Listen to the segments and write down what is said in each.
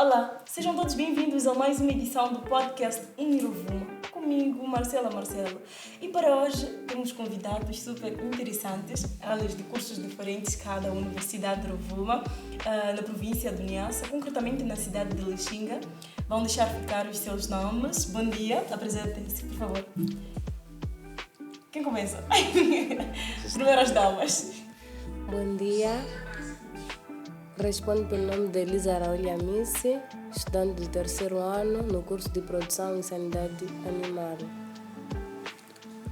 Olá, sejam todos bem-vindos a mais uma edição do podcast Unirovuma, comigo, Marcela Marcelo. E para hoje temos convidados super interessantes, elas de cursos diferentes, cada Universidade de Rovuma, na província de Niassa, concretamente na cidade de Lixinga. Vão deixar ficar os seus nomes. Bom dia, apresentem-se, por favor. Quem começa? Primeiras damas. Bom dia, respondo pelo nome de Elisa Araújo Amice, estudante do terceiro ano no curso de Produção e Sanidade Animal.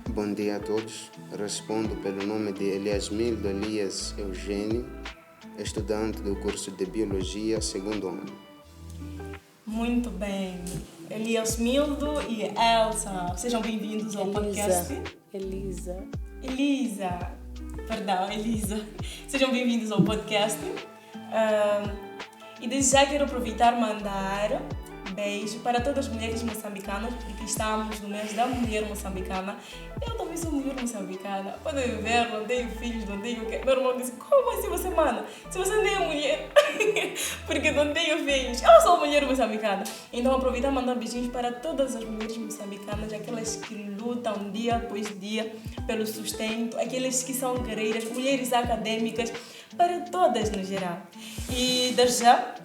Bom dia a todos, respondo pelo nome de Eliasmildo Elias Eugênio, estudante do curso de Biologia, segundo ano. Muito bem, Eliasmildo e Elsa, sejam bem-vindos ao podcast. Elisa. Sejam bem-vindos ao podcast. E desde já quero aproveitar e mandar beijo para todas as mulheres moçambicanas, porque estamos no mês da mulher moçambicana. Eu também sou mulher moçambicana. Podem ver, não tenho filhos, não tenho o quê. Meu irmão disse, como assim você, mano? Se você nem é mulher, porque não tenho filhos. Eu sou mulher moçambicana. Então aproveitar e mandar beijinhos para todas as mulheres moçambicanas, aquelas que lutam dia após dia pelo sustento, aquelas que são guerreiras, mulheres acadêmicas, para todas no geral. E desde já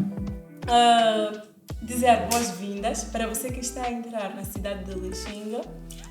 dizer boas-vindas para você que está a entrar na cidade de Lixinga.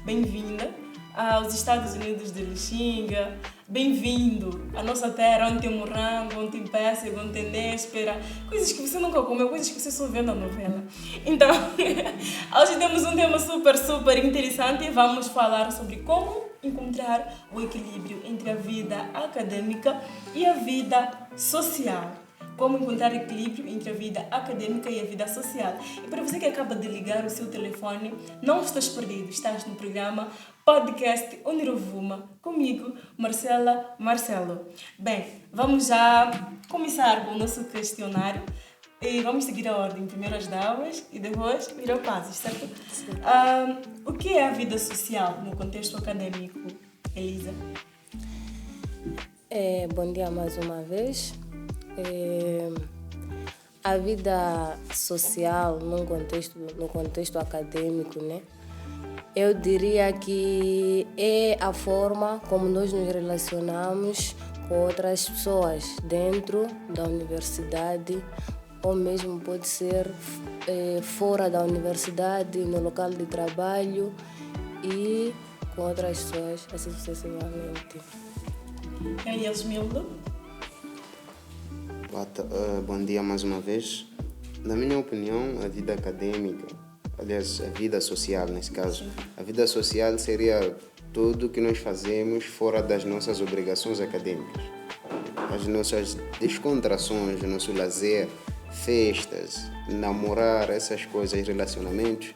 Bem-vinda aos Estados Unidos de Lixinga. Bem-vindo à nossa terra, onde tem morango, onde tem pêssego, onde tem néspera. Coisas que você nunca comeu, coisas que você só vê na novela. Então, hoje temos um tema super interessante. Vamos falar sobre como encontrar o equilíbrio entre a vida acadêmica e a vida social. Como encontrar equilíbrio entre a vida acadêmica e a vida social. E para você que acaba de ligar o seu telefone, não estás perdido, estás no programa Podcast Unirovuma, comigo, Marcela Marcelo. Bem, vamos já começar com o nosso questionário e vamos seguir a ordem. Primeiro as damas e depois ir ao caso, certo? O que é a vida social no contexto acadêmico, Elisa? Bom dia mais uma vez. A vida social no contexto acadêmico, né? Eu diria que é a forma como nós nos relacionamos com outras pessoas dentro da universidade, ou mesmo pode ser fora da universidade, no local de trabalho e com outras pessoas, assim sucessivamente. Eliasmildo? Bom dia mais uma vez. Na minha opinião, a vida acadêmica, aliás, a vida social nesse caso, a vida social seria tudo que nós fazemos fora das nossas obrigações acadêmicas. As nossas descontrações, o nosso lazer, festas, namorar, essas coisas, relacionamentos,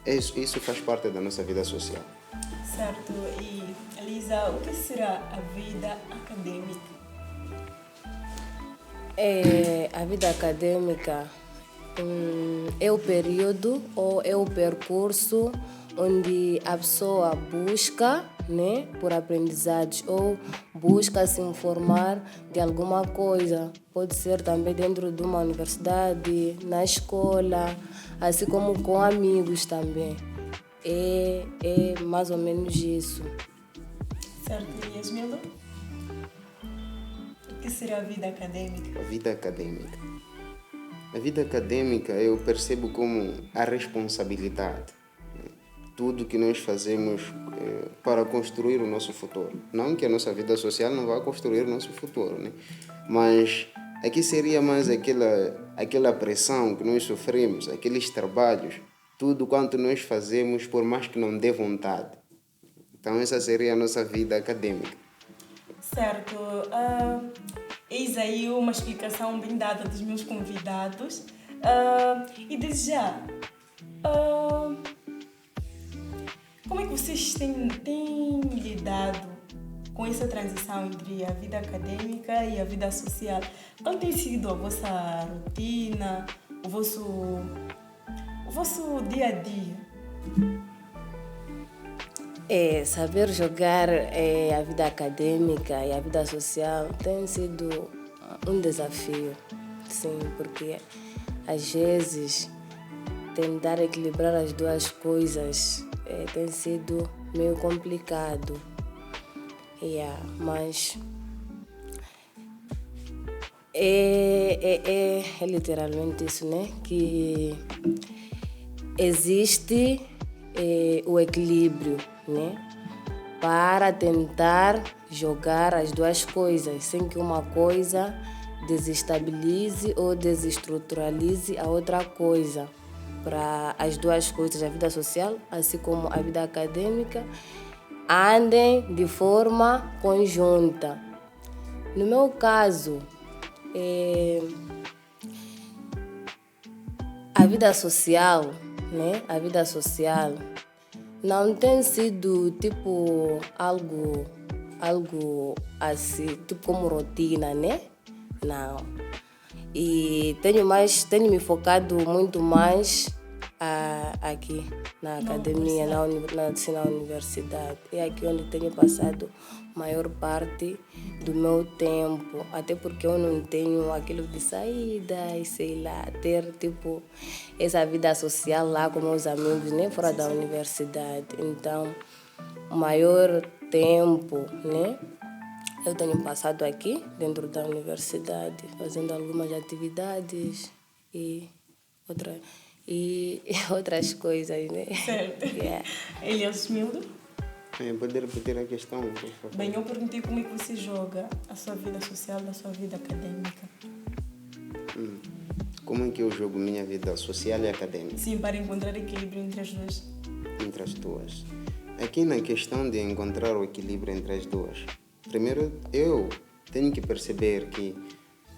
isso faz parte da nossa vida social. Certo. E, Elisa, o que será a vida acadêmica? A vida acadêmica é o período ou é o percurso onde a pessoa busca, né, por aprendizagens ou busca se informar de alguma coisa. Pode ser também dentro de uma universidade, na escola, assim como com amigos também. É mais ou menos isso. Certo, Eliasmildo? O que será a vida acadêmica? A vida acadêmica eu percebo como a responsabilidade. Tudo que nós fazemos para construir o nosso futuro. Não que a nossa vida social não vá construir o nosso futuro, né? Mas aqui seria mais aquela pressão que nós sofremos, aqueles trabalhos, tudo quanto nós fazemos por mais que não dê vontade. Então essa seria a nossa vida acadêmica. Certo. Eis aí uma explicação bem dada dos meus convidados. E desde já, como é que vocês têm lidado com essa transição entre a vida acadêmica e a vida social? Qual tem sido a vossa rotina, o vosso dia a dia? Saber jogar a vida acadêmica e a vida social tem sido um desafio, sim, porque às vezes, tentar equilibrar as duas coisas tem sido meio complicado. Mas é literalmente isso, né? Que existe o equilíbrio, né? Para tentar jogar as duas coisas, sem que uma coisa desestabilize ou desestruturalize a outra coisa. Para as duas coisas, a vida social, assim como a vida acadêmica, andem de forma conjunta. No meu caso, a vida social, né? A vida social não tem sido tipo algo assim, tipo como rotina, né? Não. E tenho me focado muito mais aqui na academia, na universidade. É aqui onde tenho passado a maior parte do meu tempo. Até porque eu não tenho aquilo de saída e sei lá, ter tipo essa vida social lá com meus amigos, né? Fora da universidade. Então, o maior tempo, né? Eu tenho passado aqui dentro da universidade, fazendo algumas atividades e outras coisas, né? Certo. Elias Mildo? Pode repetir a questão, por favor? Bem, eu perguntei como é que você joga a sua vida social da sua vida acadêmica. Como é que eu jogo minha vida social e acadêmica? Sim, para encontrar equilíbrio entre as duas. Entre as duas. Aqui na questão de encontrar o equilíbrio entre as duas, primeiro eu tenho que perceber que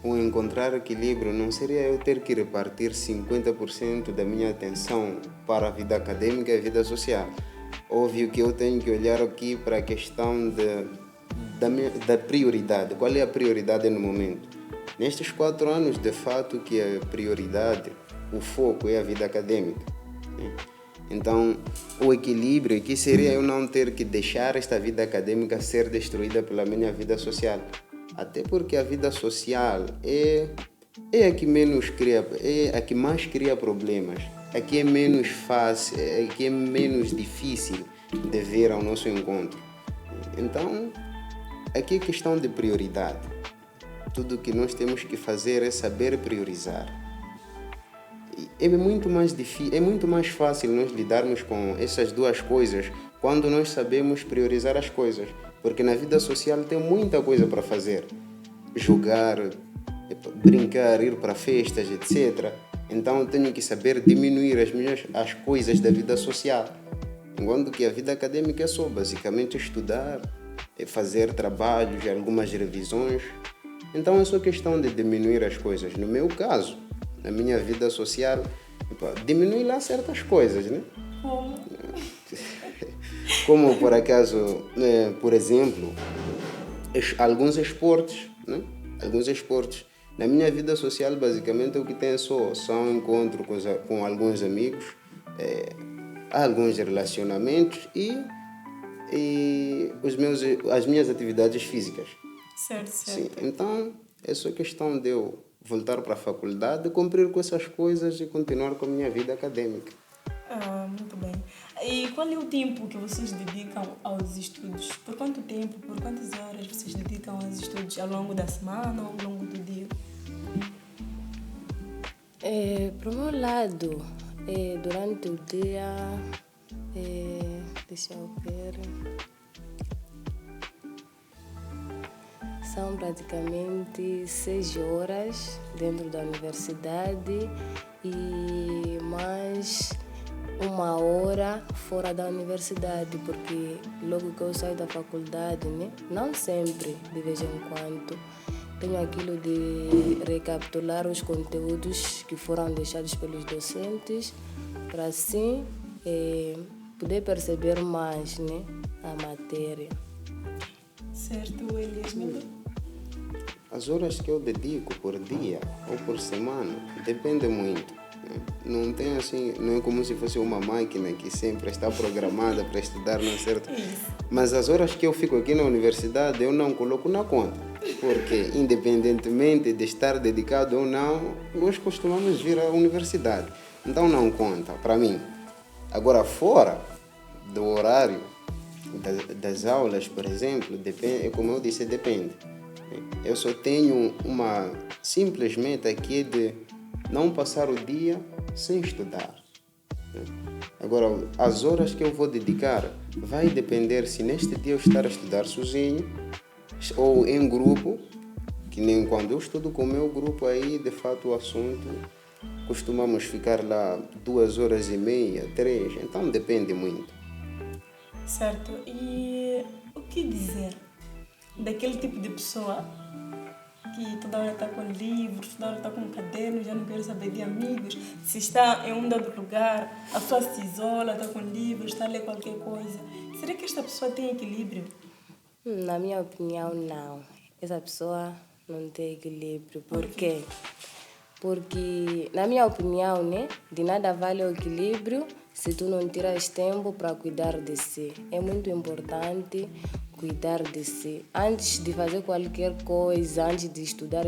o encontrar equilíbrio não seria eu ter que repartir 50% da minha atenção para a vida acadêmica e a vida social. Óbvio que eu tenho que olhar aqui para a questão da prioridade. Qual é a prioridade no momento? Nestes 4 anos, de fato, que a prioridade, o foco é a vida acadêmica. Então, o equilíbrio aqui seria eu não ter que deixar esta vida acadêmica ser destruída pela minha vida social. Até porque a vida social é a que menos cria, é a que mais cria problemas. Aqui é menos fácil, aqui é menos difícil de ver ao nosso encontro. Então, aqui é questão de prioridade. Tudo o que nós temos que fazer é saber priorizar. É muito mais fácil nós lidarmos com essas duas coisas quando nós sabemos priorizar as coisas. Porque na vida social tem muita coisa para fazer. Jogar, brincar, ir para festas, etc. Então eu tenho que saber diminuir as coisas da vida social. Enquanto que a vida acadêmica é só basicamente estudar, fazer trabalhos e algumas revisões. Então é só questão de diminuir as coisas. No meu caso, na minha vida social, diminuir lá certas coisas, né? Como por acaso, por exemplo, alguns esportes, né? Alguns esportes. Na minha vida social, basicamente, o que tem são encontros com alguns amigos, alguns relacionamentos e as minhas atividades físicas. Certo. Sim, então, é só questão de eu voltar para a faculdade, cumprir com essas coisas e continuar com a minha vida acadêmica. Muito bem. E qual é o tempo que vocês dedicam aos estudos? Por quanto tempo, por quantas horas vocês dedicam aos estudos? Ao longo da semana ou ao longo do dia? Para o meu lado, durante o dia, deixa eu ver, são praticamente 6 horas dentro da universidade e mais 1 hora fora da universidade, porque logo que eu saio da faculdade, né? Não sempre, de vez em quando, tenho aquilo de recapitular os conteúdos que foram deixados pelos docentes, para assim poder perceber mais, né, a matéria. Certo, Elias Mildo? As horas que eu dedico por dia ou por semana depende muito. Não tem assim, não é como se fosse uma máquina que sempre está programada para estudar, não é certo? Mas as horas que eu fico aqui na universidade eu não coloco na conta. Porque, independentemente de estar dedicado ou não, nós costumamos vir à universidade. Então não conta, para mim. Agora, fora do horário das aulas, por exemplo, depende, como eu disse, depende. Eu só tenho uma simples meta aqui de não passar o dia sem estudar. Agora, as horas que eu vou dedicar vai depender se neste dia eu estar a estudar sozinho ou em grupo, que nem quando eu estudo com o meu grupo aí, de fato o assunto, costumamos ficar lá 2h30, 3, então depende muito. Certo. E o que dizer daquele tipo de pessoa que toda hora está com livros, toda hora está com um caderno, já não quer saber de amigos, se está em um dado lugar, a pessoa se isola, está com livros, está a ler qualquer coisa. Será que esta pessoa tem equilíbrio? Na minha opinião, não. Essa pessoa não tem equilíbrio. Por quê? Porque, na minha opinião, né, de nada vale o equilíbrio se tu não tiras tempo para cuidar de si. É muito importante cuidar de si. Antes de fazer qualquer coisa, antes de estudar,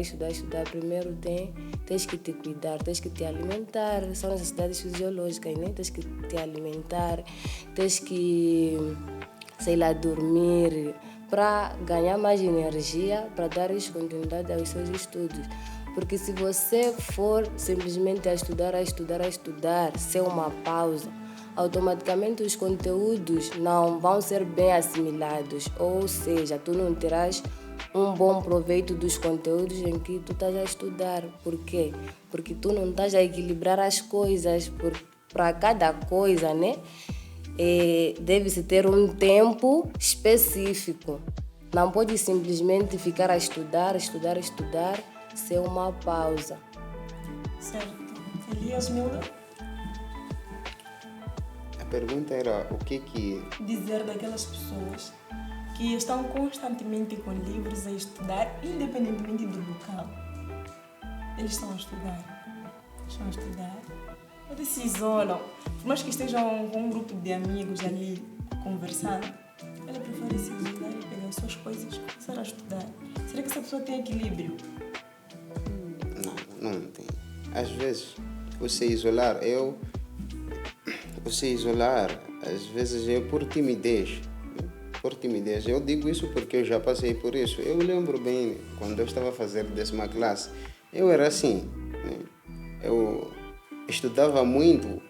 primeiro tens que te cuidar, tens que te alimentar. São necessidades fisiológicas, né? Tens que te alimentar, tens que, dormir, para ganhar mais energia, para dar continuidade aos seus estudos. Porque se você for simplesmente a estudar, sem uma pausa, automaticamente os conteúdos não vão ser bem assimilados. Ou seja, tu não terás um bom proveito dos conteúdos em que tu estás a estudar. Por quê? Porque tu não estás a equilibrar as coisas. Para cada coisa, né? Deve-se ter um tempo específico. Não pode simplesmente ficar a estudar, sem uma pausa. Certo. Elias Milda? A pergunta era o que dizer daquelas pessoas que estão constantemente com livros a estudar, independentemente do local. Eles estão a estudar. Eles se isolam. Por mais que estejam com um grupo de amigos ali conversando, ela prefere se isolar e pegar as suas coisas e começar a estudar. Será que essa pessoa tem equilíbrio? Não tem. Às vezes, o se isolar, às vezes é por timidez. Eu digo isso porque eu já passei por isso. Eu lembro bem, quando eu estava a fazer 10ª classe, eu era assim. Eu estudava muito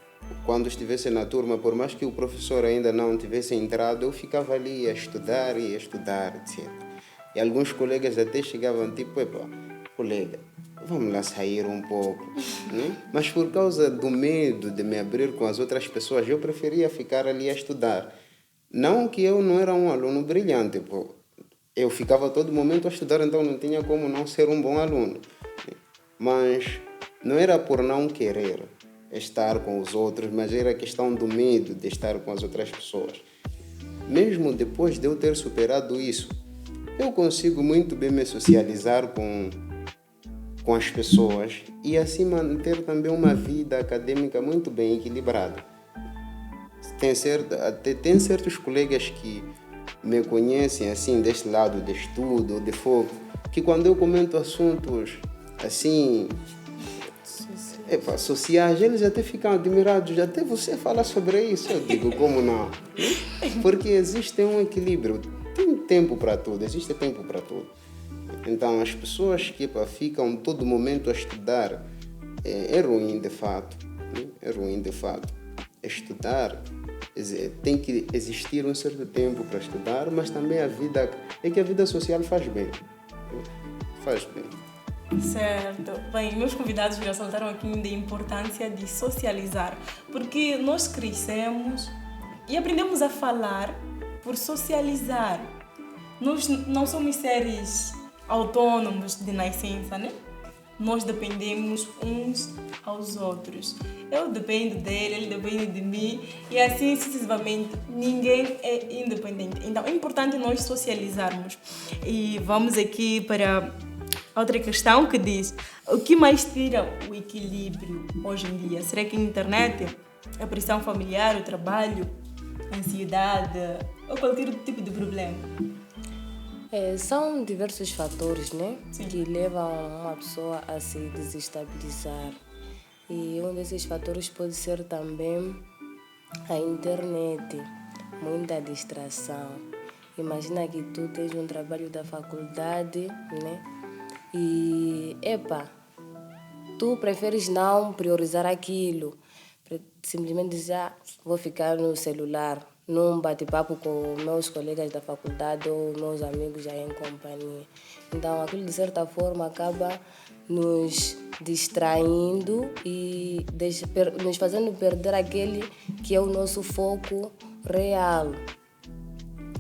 quando estivesse na turma, por mais que o professor ainda não tivesse entrado, eu ficava ali a estudar, etc. E alguns colegas até chegavam tipo, colega, vamos lá sair um pouco. Né? Mas por causa do medo de me abrir com as outras pessoas, eu preferia ficar ali a estudar. Não que eu não era um aluno brilhante, eu ficava todo momento a estudar, então não tinha como não ser um bom aluno. Mas não era por não querer estar com os outros, mas era questão do medo de estar com as outras pessoas. Mesmo depois de eu ter superado isso, eu consigo muito bem me socializar com as pessoas e assim manter também uma vida acadêmica muito bem equilibrada. Tem certos colegas que me conhecem assim deste lado de estudo, de foco, que quando eu comento assuntos assim sociais, eles até ficam admirados. Até você fala sobre isso. Eu digo, como não? Porque existe um equilíbrio. Tem tempo para tudo, existe tempo para tudo. Então, as pessoas que ficam todo momento a estudar, é ruim de fato. É ruim de fato. Estudar, tem que existir um certo tempo para estudar, mas também a vida social faz bem. Faz bem. Certo. Bem, meus convidados ressaltaram aqui da importância de socializar, porque nós crescemos e aprendemos a falar por socializar. Nós não somos seres autônomos de nascença, né? Nós dependemos uns aos outros. Eu dependo dele, ele depende de mim e assim sucessivamente. Ninguém é independente. Então é importante nós socializarmos. E vamos aqui para outra questão que diz: o que mais tira o equilíbrio hoje em dia? Será que a internet, a pressão familiar, o trabalho, a ansiedade ou qualquer tipo de problema? São diversos fatores, né? Sim. Que levam uma pessoa a se desestabilizar. E um desses fatores pode ser também a internet, muita distração. Imagina que tu tens um trabalho da faculdade, né? E, tu preferes não priorizar aquilo. Simplesmente dizer, vou ficar no celular, num bate-papo com meus colegas da faculdade ou meus amigos já em companhia. Então, aquilo de certa forma acaba nos distraindo e nos fazendo perder aquele que é o nosso foco real.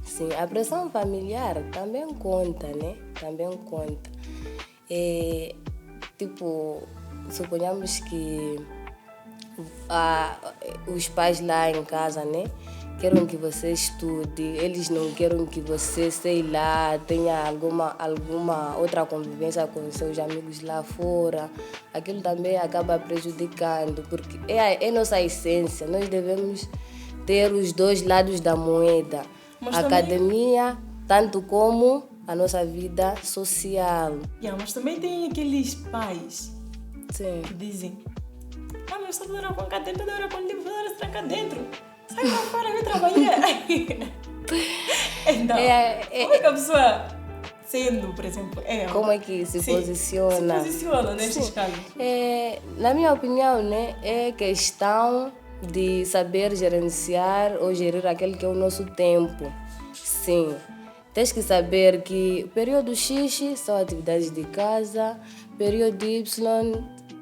Sim, a pressão familiar também conta, né? Também conta. Suponhamos que os pais lá em casa, né? Querem que você estude, eles não querem que você, sei lá, tenha alguma outra convivência com seus amigos lá fora. Aquilo também acaba prejudicando, porque é a nossa essência. Nós devemos ter os dois lados da moeda. Mas a academia, tanto como a nossa vida social. Mas também tem aqueles pais Sim. que dizem: eu estou toda hora com cá dentro, toda hora com livro, toda hora se tranca dentro. Sai pra fora, vem trabalhar. Então, como é que a pessoa, sendo, por exemplo, como é que se posiciona? Se posiciona nestes casos? Na minha opinião, né, é questão de saber gerenciar ou gerir aquele que é o nosso tempo. Sim. Tens que saber que período X são atividades de casa, período Y,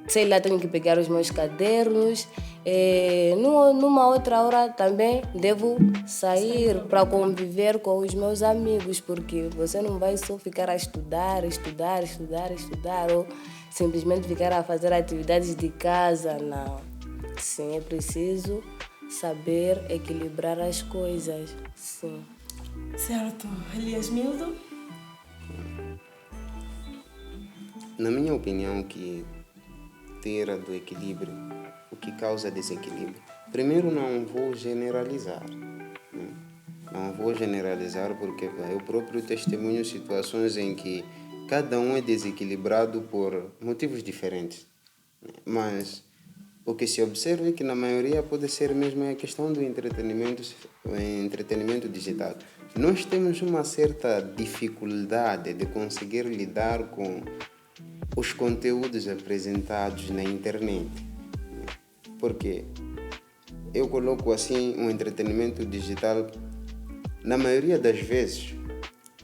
sei lá, tenho que pegar os meus cadernos. Numa outra hora também devo sair para conviver com os meus amigos, porque você não vai só ficar a estudar, ou simplesmente ficar a fazer atividades de casa, não. Sim, é preciso saber equilibrar as coisas, sim. Certo. Eliasmildo? Na minha opinião, que ter do equilíbrio, o que causa desequilíbrio. Primeiro, não vou generalizar. Não vou generalizar porque eu próprio testemunho situações em que cada um é desequilibrado por motivos diferentes. Mas o que se observa é que na maioria pode ser mesmo a questão do entretenimento digital. Nós temos uma certa dificuldade de conseguir lidar com os conteúdos apresentados na internet. Porque eu coloco assim um entretenimento digital, na maioria das vezes,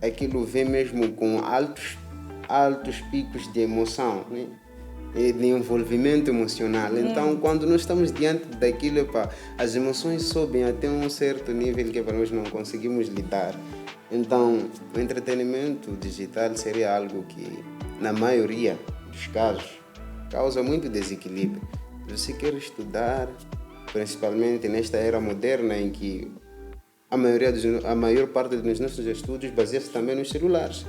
aquilo vem mesmo com altos picos de emoção, né? E de envolvimento emocional. Então, quando nós estamos diante daquilo, as emoções sobem até um certo nível que nós não conseguimos lidar. Então, o entretenimento digital seria algo que, na maioria dos casos, causa muito desequilíbrio. Você quer estudar, principalmente nesta era moderna em que a maior parte dos nossos estudos baseia-se também nos celulares.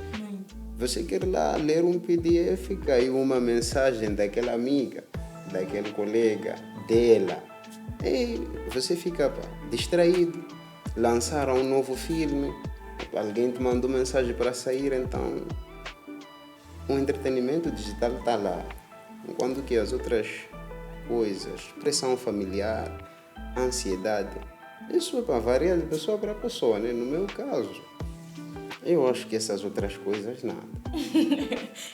Você quer lá ler um PDF, caiu uma mensagem daquela amiga, daquele colega, dela. E você fica distraído. Lançaram um novo filme, alguém te mandou mensagem para sair, então o entretenimento digital está lá. Enquanto que as outras coisas, pressão familiar, ansiedade, isso varia de pessoa para pessoa, né? No meu caso, eu acho que essas outras coisas nada.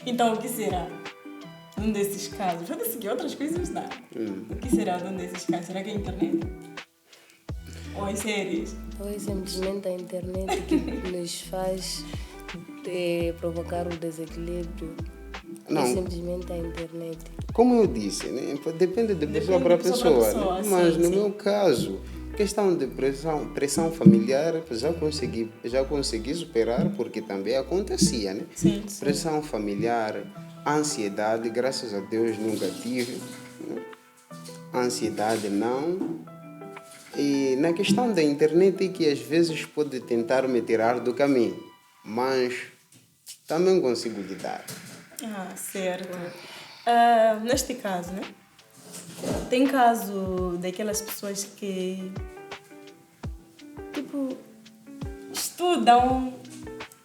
Então, o que será um desses casos? Pode seguir outras coisas nada. O que será um desses casos? Será que é a internet? Ou as séries? Ou é simplesmente a internet que nos faz provocar o desequilíbrio? Não. É simplesmente a internet. Como eu disse, né? Depende de pessoa para pessoa. Né? Mas no meu caso, questão de pressão familiar, já consegui superar, porque também acontecia, né? Sim. Pressão familiar, ansiedade, graças a Deus nunca tive. Né? Ansiedade não. E na questão da internet, que às vezes pode tentar me tirar do caminho, mas também consigo lidar. Certo. Neste caso, né? Tem caso daquelas pessoas que, estudam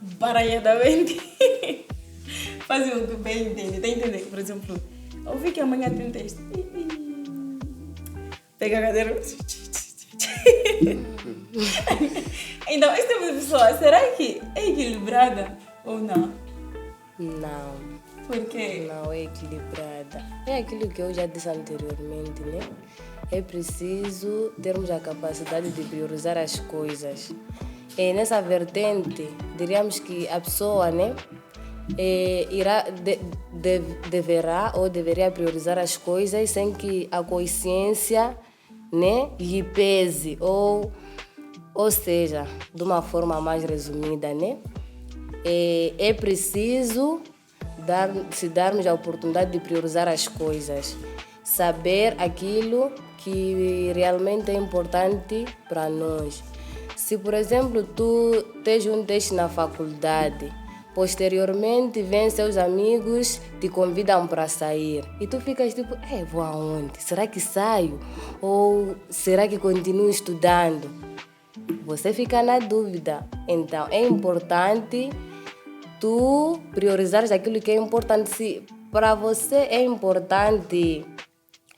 baralhadamente. Fazem o que bem entende. Tem que entender que, por exemplo, eu vi que amanhã tem um texto. Pega a cadeira. Então, esse tipo de pessoa, será que é equilibrada ou não? Não. Por quê? Não é equilibrada. É aquilo que eu já disse anteriormente, né? É preciso termos a capacidade de priorizar as coisas. E nessa vertente, diríamos que a pessoa, né, deverá ou deveria priorizar as coisas sem que a consciência, né, lhe pese. Ou seja, de uma forma mais resumida, né, é preciso se darmos a oportunidade de priorizar as coisas, saber aquilo que realmente é importante para nós. Se, por exemplo, tu tens um teste na faculdade, posteriormente vêm seus amigos, te convidam para sair e tu ficas tipo, vou aonde? Será que saio? Ou será que continuo estudando? Você fica na dúvida. Então, é importante tu priorizares aquilo que é importante. Se para você é importante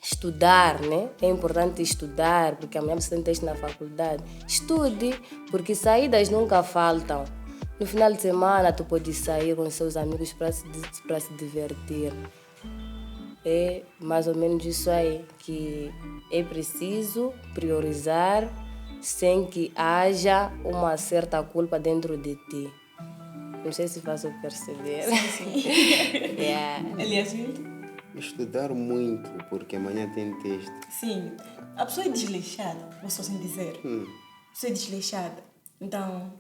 estudar, né? É importante estudar, porque amanhã você tem teste na faculdade. Estude, porque saídas nunca faltam. No final de semana, tu pode sair com seus amigos para se divertir. É mais ou menos isso aí, que é preciso priorizar sem que haja uma certa culpa dentro de ti. Não sei se faço perceber. Sim. Yeah. Aliás, Estudar muito, porque amanhã tem teste. sim, a pessoa é desleixada, vou só assim dizer. A pessoa é desleixada. Então,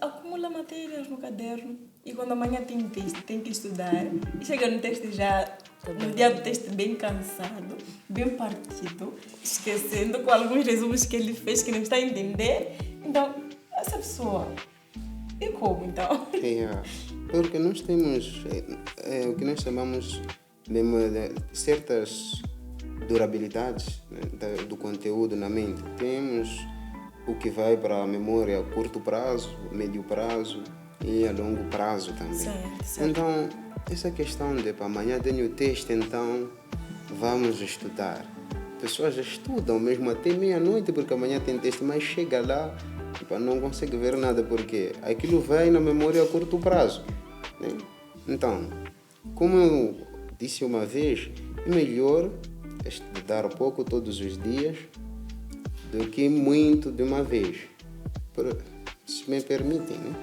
acumula matérias no caderno e quando amanhã tem teste, tem que estudar. E chega no teste já, no dia do teste, bem cansado, bem partido, esquecendo com alguns resumos que ele fez que não está a entender. Então, essa pessoa, e como então? Porque nós temos o que nós chamamos de certas durabilidades, né, do conteúdo na mente. Temos o que vai para a memória a curto prazo, médio prazo e a longo prazo também. Certo. Então, essa questão de para amanhã tenho o teste, então vamos estudar. Pessoas já estudam mesmo até meia-noite porque amanhã tem teste, mas chega lá não consegue ver nada porque aquilo vai na memória a curto prazo, né? Então, como eu disse uma vez, é melhor estudar pouco todos os dias do que muito de uma vez. Se me permitem, né?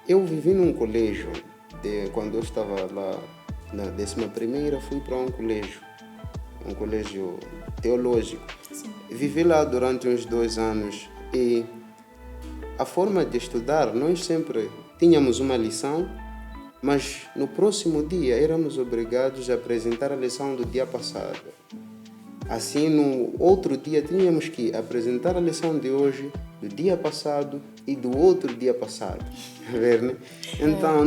Eu vivi num colégio, quando eu estava lá na 11ª, fui para um colégio teológico. Sim. Vivi lá durante uns 2 anos e a forma de estudar, nós sempre tínhamos uma lição, mas no próximo dia éramos obrigados a apresentar a lição do dia passado. Assim, no outro dia tínhamos que apresentar a lição de hoje, do dia passado e do outro dia passado. Ver, né? Então,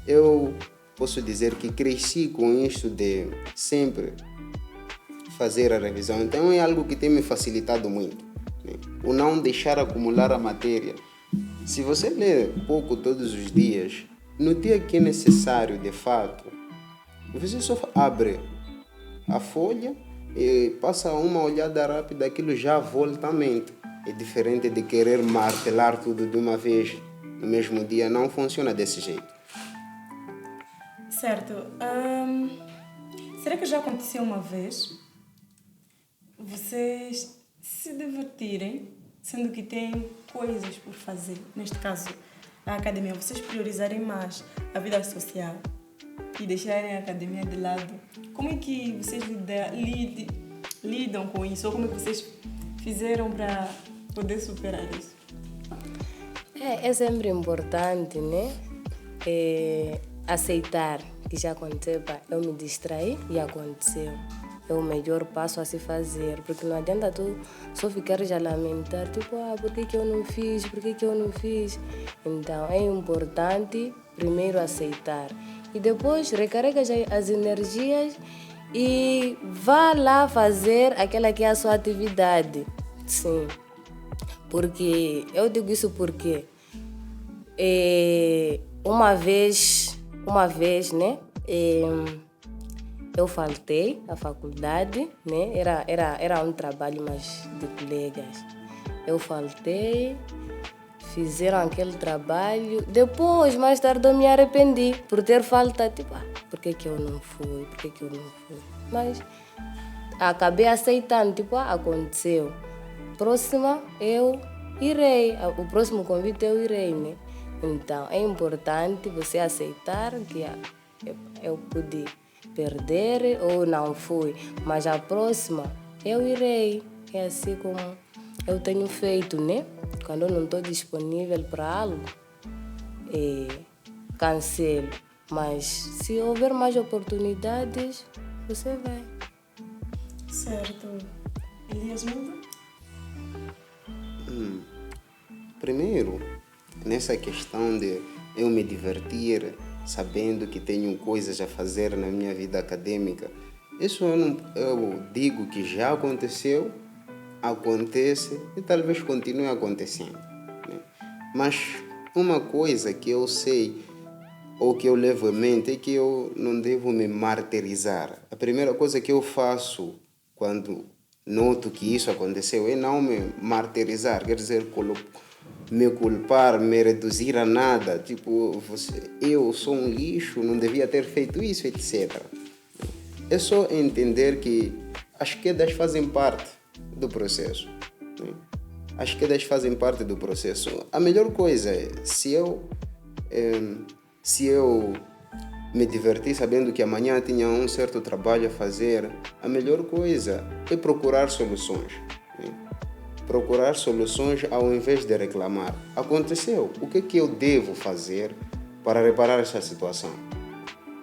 eu posso dizer que cresci com isso de sempre fazer a revisão. Então, é algo que tem me facilitado muito. O não deixar acumular a matéria. Se você lê pouco todos os dias, no dia que é necessário de fato, você só abre a folha e passa uma olhada rápida, aquilo já volta à mente. É diferente de querer martelar tudo de uma vez no mesmo dia, não funciona desse jeito. Certo. Será que já aconteceu uma vez vocês se divertirem, sendo que têm coisas por fazer, neste caso a academia, vocês priorizarem mais a vida social e deixarem a academia de lado? Como é que vocês lidam com isso? Ou como é que vocês fizeram para poder superar isso? É sempre importante, né? Aceitar que já aconteceu, eu me distraí e aconteceu. É o melhor passo a se fazer, porque não adianta tu só ficares a lamentar, tipo, por que eu não fiz, por que eu não fiz? Então, é importante primeiro aceitar e depois recarregas as energias e vá lá fazer aquela que é a sua atividade. Sim, Porque eu digo isso porque uma vez, né? Eu faltei à faculdade, né? Era um trabalho mais de colegas. Eu faltei, fizeram aquele trabalho. Depois, mais tarde, eu me arrependi por ter faltado. Tipo, por que eu não fui? Mas acabei aceitando, tipo, aconteceu. Próxima, eu irei. O próximo convite eu irei, né? Então, é importante você aceitar que eu pude perder ou não fui, mas a próxima eu irei. É assim como eu tenho feito, né? Quando eu não estou disponível para algo, cancelo. Mas se houver mais oportunidades, você vai. Certo. Elias Milton? Primeiro, nessa questão de eu me divertir, sabendo que tenho coisas a fazer na minha vida acadêmica, isso eu digo que já aconteceu, acontece e talvez continue acontecendo, né? Mas uma coisa que eu sei ou que eu levo em mente é que eu não devo me martirizar. A primeira coisa que eu faço quando noto que isso aconteceu é não me martirizar, quer dizer, me culpar, me reduzir a nada, tipo, eu sou um lixo, não devia ter feito isso, etc. É só entender que as quedas fazem parte do processo, né? As quedas fazem parte do processo. A melhor coisa é, se eu me divertir sabendo que amanhã tinha um certo trabalho a fazer, a melhor coisa é procurar soluções, né? Procurar soluções ao invés de reclamar. Aconteceu, o que eu devo fazer para reparar essa situação?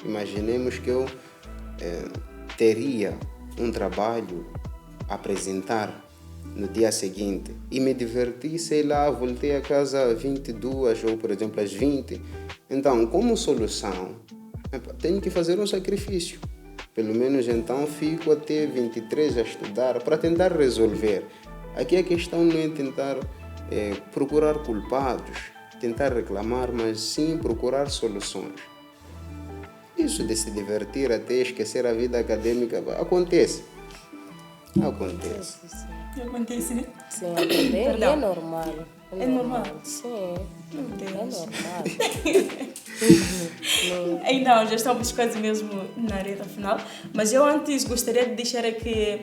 Imaginemos que eu teria um trabalho a apresentar no dia seguinte e me diverti, sei lá, voltei a casa às 22 ou, por exemplo, às 20. Então, como solução, tenho que fazer um sacrifício. Pelo menos então fico até 23 a estudar para tentar resolver. Aqui a questão não é tentar procurar culpados, tentar reclamar, mas sim procurar soluções. Isso de se divertir até esquecer a vida acadêmica acontece. Acontece. Acontece, né? Sim, acontece. É normal. É normal? Sim. Meu Deus. É normal. Então, já estamos quase mesmo na reta final, mas eu antes gostaria de deixar aqui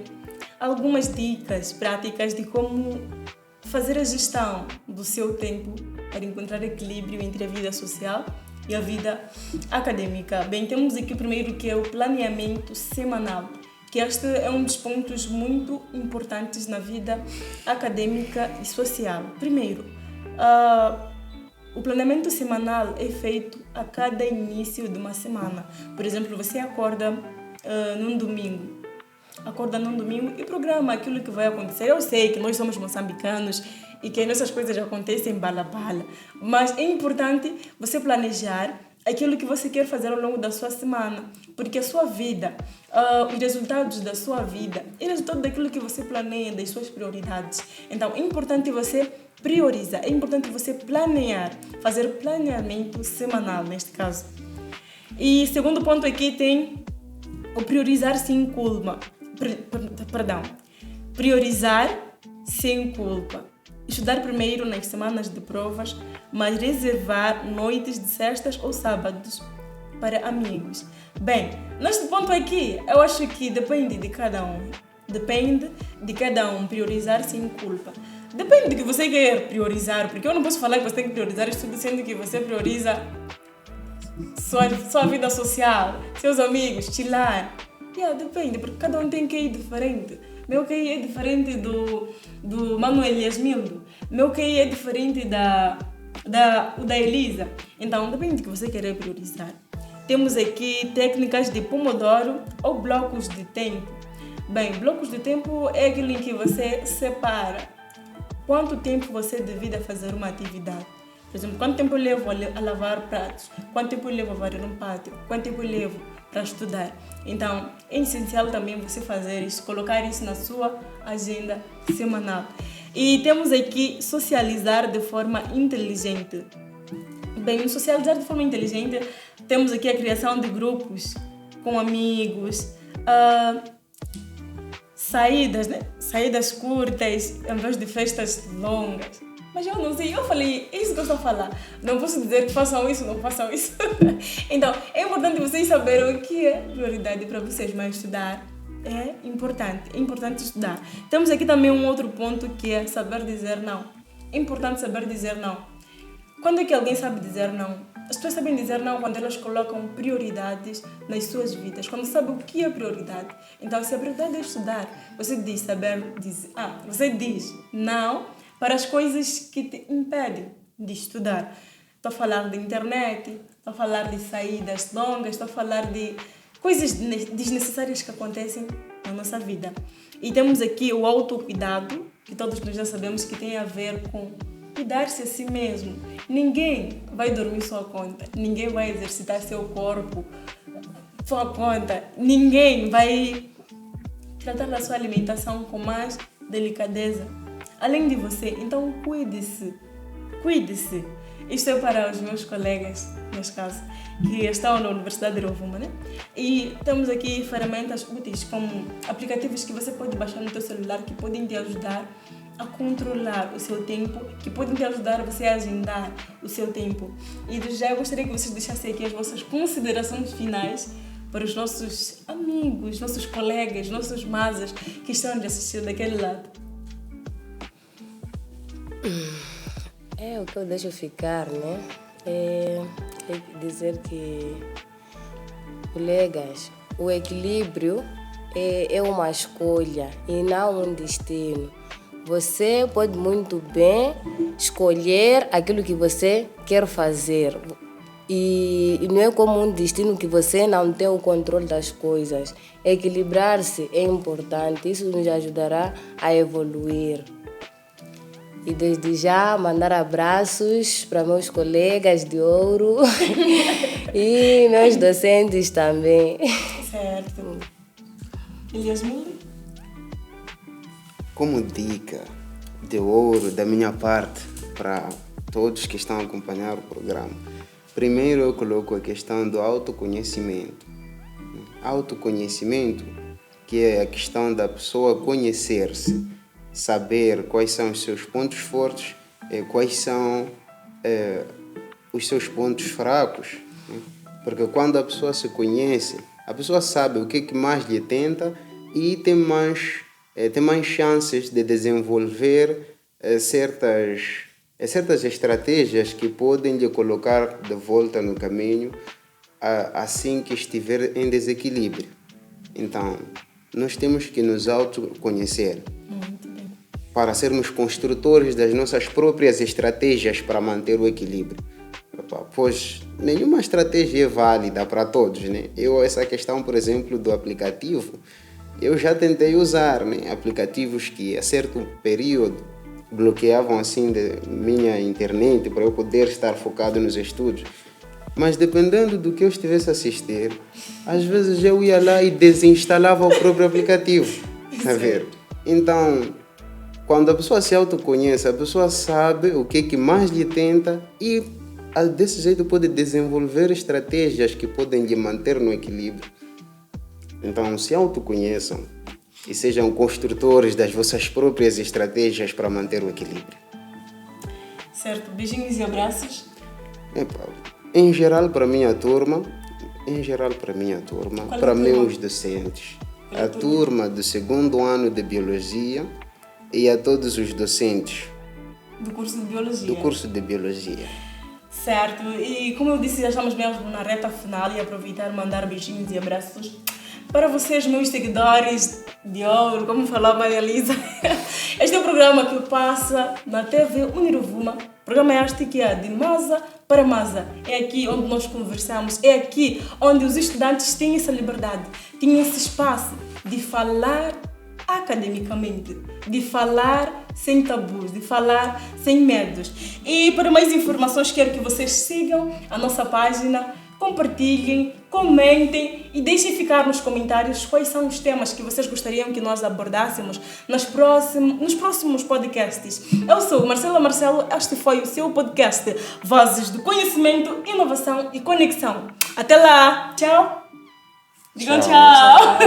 algumas dicas práticas de como fazer a gestão do seu tempo para encontrar equilíbrio entre a vida social e a vida acadêmica. Bem, temos aqui primeiro que é o planeamento semanal, que este é um dos pontos muito importantes na vida acadêmica e social. Primeiro, o planeamento semanal é feito a cada início de uma semana. Por exemplo, você acorda num domingo e programa aquilo que vai acontecer. Eu sei que nós somos moçambicanos e que essas coisas acontecem bala-bala, mas é importante você planejar aquilo que você quer fazer ao longo da sua semana, porque a sua vida, os resultados da sua vida é resultado daquilo que você planeia, das suas prioridades. Então, é importante você priorizar, é importante você planear, fazer planeamento semanal, neste caso. E segundo ponto aqui tem o priorizar sem culpa. Priorizar sem culpa. Estudar primeiro nas semanas de provas, mas reservar noites de sextas ou sábados para amigos. Bem, neste ponto aqui, eu acho que depende de cada um. Depende de cada um priorizar sem culpa. Depende do que você quer priorizar, porque eu não posso falar que você tem que priorizar estudo sendo que você prioriza sua vida social, seus amigos, chilar. Depende, porque cada um tem QI diferente. Meu QI é diferente do Manuel Yasmildo. Meu QI é diferente da Elisa. Então, depende do que você quer priorizar. Temos aqui técnicas de Pomodoro ou blocos de tempo. Bem, blocos de tempo é aquele em que você separa quanto tempo você divide a fazer uma atividade. Por exemplo, quanto tempo eu levo a lavar pratos, quanto tempo eu levo a varrer um pátio, quanto tempo eu levo para estudar. Então, é essencial também você fazer isso, colocar isso na sua agenda semanal. E temos aqui socializar de forma inteligente. Bem, no socializar de forma inteligente, temos aqui a criação de grupos com amigos, saídas, né? Saídas curtas, em vez de festas longas. Mas eu não sei, eu falei, é isso que eu estou a falar. Não posso dizer que façam isso, não façam isso. Então, é importante vocês saberem o que é prioridade para vocês, mas estudar é importante estudar. Temos aqui também um outro ponto que é saber dizer não. É importante saber dizer não. Quando é que alguém sabe dizer não? As pessoas sabem dizer não quando elas colocam prioridades nas suas vidas, quando sabem o que é prioridade. Então, se a prioridade é estudar, você diz não para as coisas que te impedem de estudar. Estou a falar de internet, estou a falar de saídas longas, estou a falar de coisas desnecessárias que acontecem na nossa vida. E temos aqui o autocuidado, que todos nós já sabemos que tem a ver com cuidar-se a si mesmo. Ninguém vai dormir sua conta, ninguém vai exercitar seu corpo sua conta, ninguém vai tratar da sua alimentação com mais delicadeza, além de você. Então cuide-se. Isto é para os meus colegas, neste caso, que estão na Universidade de Rovuma, né? E temos aqui ferramentas úteis, como aplicativos que você pode baixar no seu celular, que podem te ajudar a controlar o seu tempo, que podem te ajudar você a agendar o seu tempo. E já eu gostaria que vocês deixassem aqui as vossas considerações finais para os nossos amigos, nossos colegas, nossos masas que estão a assistir daquele lado. O que eu deixo ficar, né? É dizer que, colegas, o equilíbrio é uma escolha e não um destino. Você pode muito bem escolher aquilo que você quer fazer. E não é como um destino que você não tem o controle das coisas. Equilibrar-se é importante, isso nos ajudará a evoluir. E desde já mandar abraços para meus colegas de ouro e meus docentes também. Certo. Elias Mulli? Como dica de ouro da minha parte para todos que estão a acompanhar o programa, primeiro eu coloco a questão do autoconhecimento. Autoconhecimento, que é a questão da pessoa conhecer-se, saber quais são os seus pontos fortes e quais são os seus pontos fracos. Porque quando a pessoa se conhece, a pessoa sabe o que mais lhe tenta e tem mais chances de desenvolver certas estratégias que podem lhe colocar de volta no caminho assim que estiver em desequilíbrio. Então, nós temos que nos autoconhecer para sermos construtores das nossas próprias estratégias para manter o equilíbrio. Pois nenhuma estratégia é válida para todos, né? Essa questão, por exemplo, do aplicativo, eu já tentei usar, né? Aplicativos que a certo período bloqueavam assim de minha internet para eu poder estar focado nos estudos. Mas dependendo do que eu estivesse a assistir, às vezes eu ia lá e desinstalava o próprio aplicativo. Tá vendo? Então, quando a pessoa se autoconhece, a pessoa sabe o que mais lhe tenta e desse jeito pode desenvolver estratégias que podem lhe manter no equilíbrio. Então, se autoconheçam e sejam construtores das vossas próprias estratégias para manter o equilíbrio. Certo. Beijinhos e abraços. Em geral para minha turma, para meus docentes, a turma do 2º ano de Biologia e a todos os docentes do curso de Biologia. Certo, e como eu disse, já estamos mesmo na reta final e aproveitar e mandar beijinhos e abraços para vocês, meus seguidores de ouro, como falou a Maria Elisa. Este é o programa que passa na TV Unirovuma. O programa este que é de Masa para Masa. É aqui onde nós conversamos, é aqui onde os estudantes têm essa liberdade, têm esse espaço de falar academicamente, de falar sem tabus, de falar sem medos. E para mais informações quero que vocês sigam a nossa página compartilhem, comentem e deixem ficar nos comentários quais são os temas que vocês gostariam que nós abordássemos nos próximos podcasts. Eu sou Marcela Marcelo, este foi o seu podcast Vozes do Conhecimento, Inovação e Conexão. Até lá! Tchau! Digam tchau!